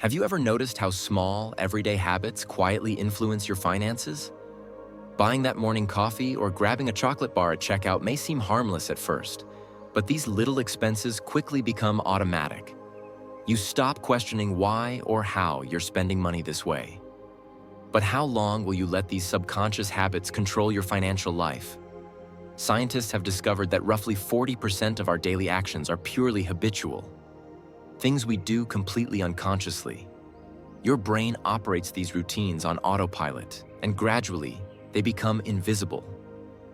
Have you ever noticed how small, everyday habits quietly influence your finances? Buying that morning coffee or grabbing a chocolate bar at checkout may seem harmless at first, but these little expenses quickly become automatic. You stop questioning why or how you're spending money this way. But how long will you let these subconscious habits control your financial life? Scientists have discovered that roughly 40% of our daily actions are purely habitual, things we do completely unconsciously. Your brain operates these routines on autopilot, and gradually, they become invisible.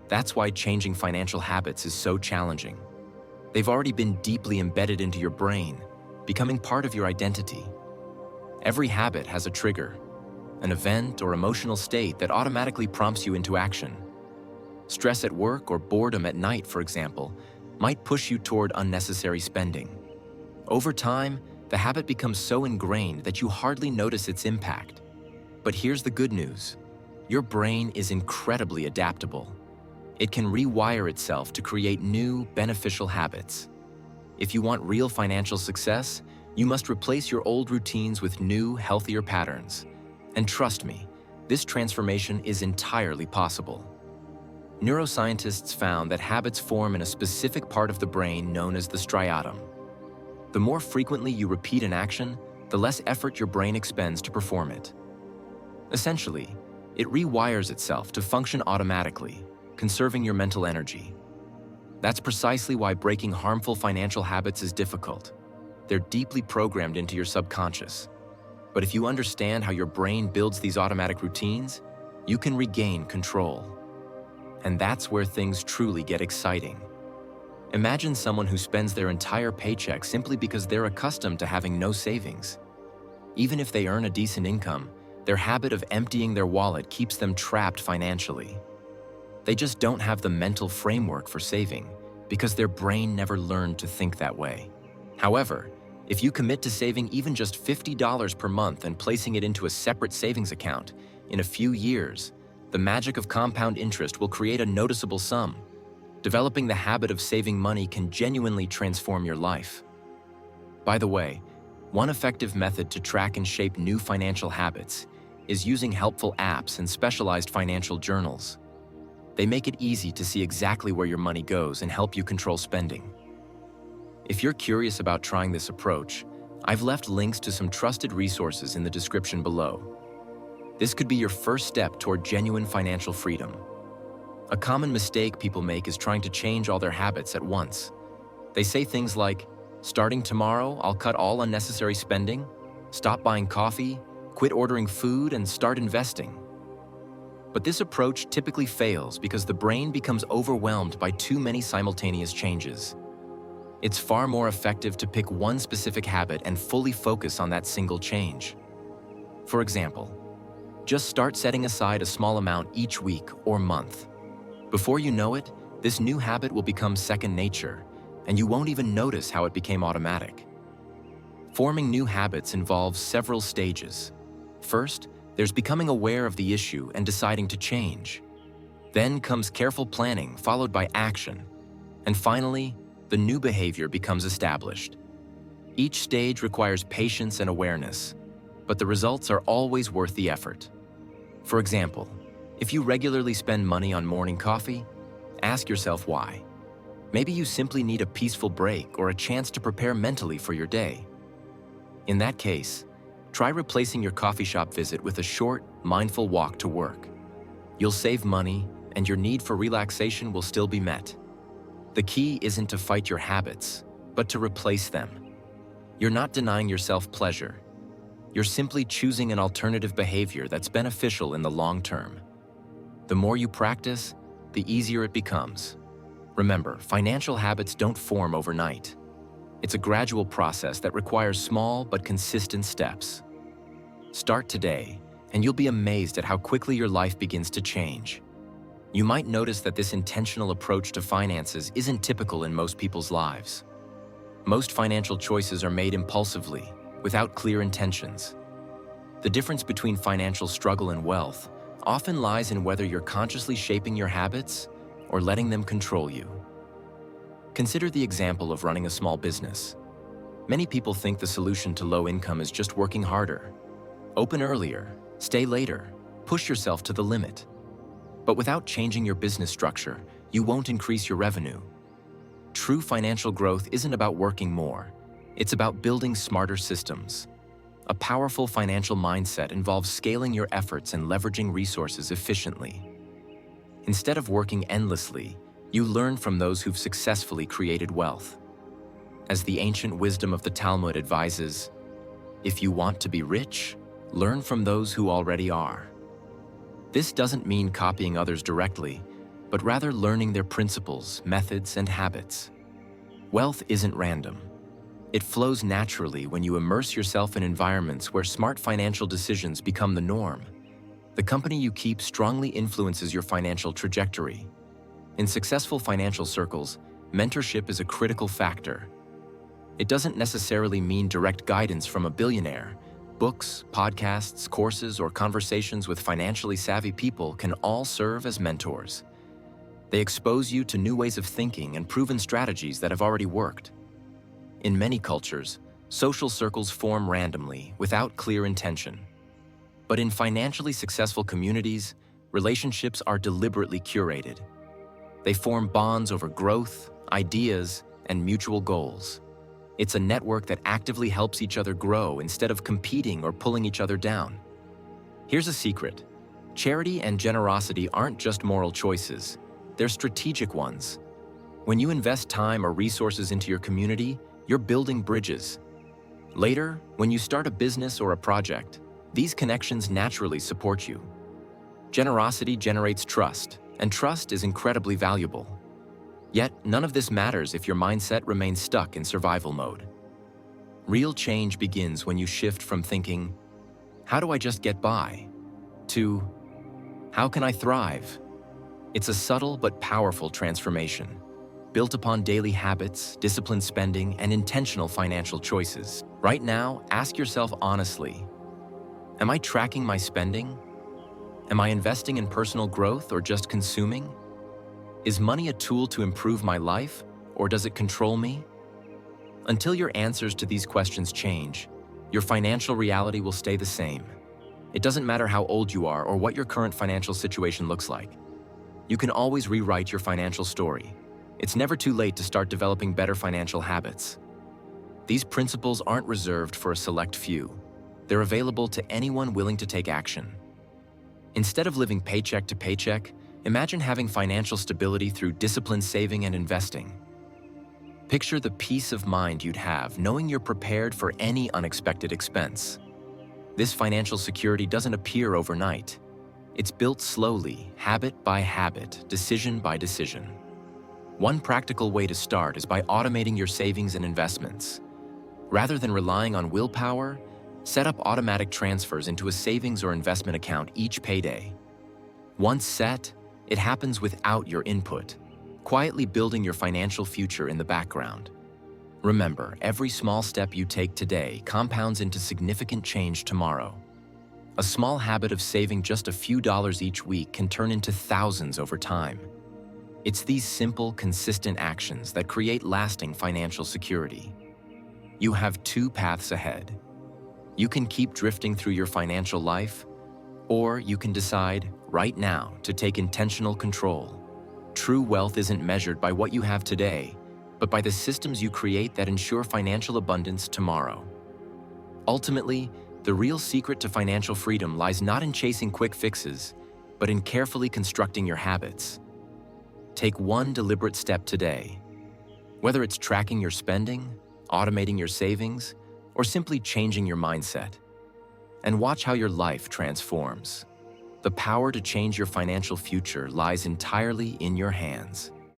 That's why changing financial habits is so challenging. They've already been deeply embedded into your brain, becoming part of your identity. Every habit has a trigger, an event or emotional state that automatically prompts you into action. Stress at work or boredom at night, for example, might push you toward unnecessary spending. Over time, the habit becomes so ingrained that you hardly notice its impact. But here's the good news. Your brain is incredibly adaptable. It can rewire itself to create new, beneficial habits. If you want real financial success, you must replace your old routines with new, healthier patterns. And trust me, this transformation is entirely possible. Neuroscientists found that habits form in a specific part of the brain known as the striatum. The more frequently you repeat an action, the less effort your brain expends to perform it. Essentially, it rewires itself to function automatically, conserving your mental energy. That's precisely why breaking harmful financial habits is difficult. They're deeply programmed into your subconscious. But if you understand how your brain builds these automatic routines, you can regain control. And that's where things truly get exciting. Imagine someone who spends their entire paycheck simply because they're accustomed to having no savings. Even if they earn a decent income, their habit of emptying their wallet keeps them trapped financially. They just don't have the mental framework for saving because their brain never learned to think that way. However, if you commit to saving even just $50 per month and placing it into a separate savings account, in a few years, the magic of compound interest will create a noticeable sum. Developing the habit of saving money can genuinely transform your life. By the way, one effective method to track and shape new financial habits is using helpful apps and specialized financial journals. They make it easy to see exactly where your money goes and help you control spending. If you're curious about trying this approach, I've left links to some trusted resources in the description below. This could be your first step toward genuine financial freedom. A common mistake people make is trying to change all their habits at once. They say things like, starting tomorrow, I'll cut all unnecessary spending, stop buying coffee, quit ordering food, and start investing. But this approach typically fails because the brain becomes overwhelmed by too many simultaneous changes. It's far more effective to pick one specific habit and fully focus on that single change. For example, just start setting aside a small amount each week or month. Before you know it, this new habit will become second nature, and you won't even notice how it became automatic. Forming new habits involves several stages. First, there's becoming aware of the issue and deciding to change. Then comes careful planning, followed by action. And finally, the new behavior becomes established. Each stage requires patience and awareness, but the results are always worth the effort. For example, if you regularly spend money on morning coffee, ask yourself why. Maybe you simply need a peaceful break or a chance to prepare mentally for your day. In that case, try replacing your coffee shop visit with a short, mindful walk to work. You'll save money, and your need for relaxation will still be met. The key isn't to fight your habits, but to replace them. You're not denying yourself pleasure. You're simply choosing an alternative behavior that's beneficial in the long term. The more you practice, the easier it becomes. Remember, financial habits don't form overnight. It's a gradual process that requires small but consistent steps. Start today, and you'll be amazed at how quickly your life begins to change. You might notice that this intentional approach to finances isn't typical in most people's lives. Most financial choices are made impulsively, without clear intentions. The difference between financial struggle and wealth often lies in whether you're consciously shaping your habits or letting them control you. Consider the example of running a small business. Many people think the solution to low income is just working harder. Open earlier, stay later, push yourself to the limit. But without changing your business structure, you won't increase your revenue. True financial growth isn't about working more. It's about building smarter systems. A powerful financial mindset involves scaling your efforts and leveraging resources efficiently. Instead of working endlessly, you learn from those who've successfully created wealth. As the ancient wisdom of the Talmud advises, if you want to be rich, learn from those who already are. This doesn't mean copying others directly, but rather learning their principles, methods, and habits. Wealth isn't random. It flows naturally when you immerse yourself in environments where smart financial decisions become the norm. The company you keep strongly influences your financial trajectory. In successful financial circles, mentorship is a critical factor. It doesn't necessarily mean direct guidance from a billionaire. Books, podcasts, courses, or conversations with financially savvy people can all serve as mentors. They expose you to new ways of thinking and proven strategies that have already worked. In many cultures, social circles form randomly, without clear intention. But in financially successful communities, relationships are deliberately curated. They form bonds over growth, ideas, and mutual goals. It's a network that actively helps each other grow instead of competing or pulling each other down. Here's a secret. Charity and generosity aren't just moral choices. They're strategic ones. When you invest time or resources into your community, you're building bridges. Later, when you start a business or a project, these connections naturally support you. Generosity generates trust, and trust is incredibly valuable. Yet, none of this matters if your mindset remains stuck in survival mode. Real change begins when you shift from thinking, "How do I just get by?" to, "How can I thrive?" It's a subtle but powerful transformation, built upon daily habits, disciplined spending, and intentional financial choices. Right now, ask yourself honestly, am I tracking my spending? Am I investing in personal growth or just consuming? Is money a tool to improve my life, or does it control me? Until your answers to these questions change, your financial reality will stay the same. It doesn't matter how old you are or what your current financial situation looks like. You can always rewrite your financial story. It's never too late to start developing better financial habits. These principles aren't reserved for a select few. They're available to anyone willing to take action. Instead of living paycheck to paycheck, imagine having financial stability through disciplined saving and investing. Picture the peace of mind you'd have knowing you're prepared for any unexpected expense. This financial security doesn't appear overnight. It's built slowly, habit by habit, decision by decision. One practical way to start is by automating your savings and investments. Rather than relying on willpower, set up automatic transfers into a savings or investment account each payday. Once set, it happens without your input, quietly building your financial future in the background. Remember, every small step you take today compounds into significant change tomorrow. A small habit of saving just a few dollars each week can turn into thousands over time. It's these simple, consistent actions that create lasting financial security. You have two paths ahead. You can keep drifting through your financial life, or you can decide right now to take intentional control. True wealth isn't measured by what you have today, but by the systems you create that ensure financial abundance tomorrow. Ultimately, the real secret to financial freedom lies not in chasing quick fixes, but in carefully constructing your habits. Take one deliberate step today. Whether it's tracking your spending, automating your savings, or simply changing your mindset. And watch how your life transforms. The power to change your financial future lies entirely in your hands.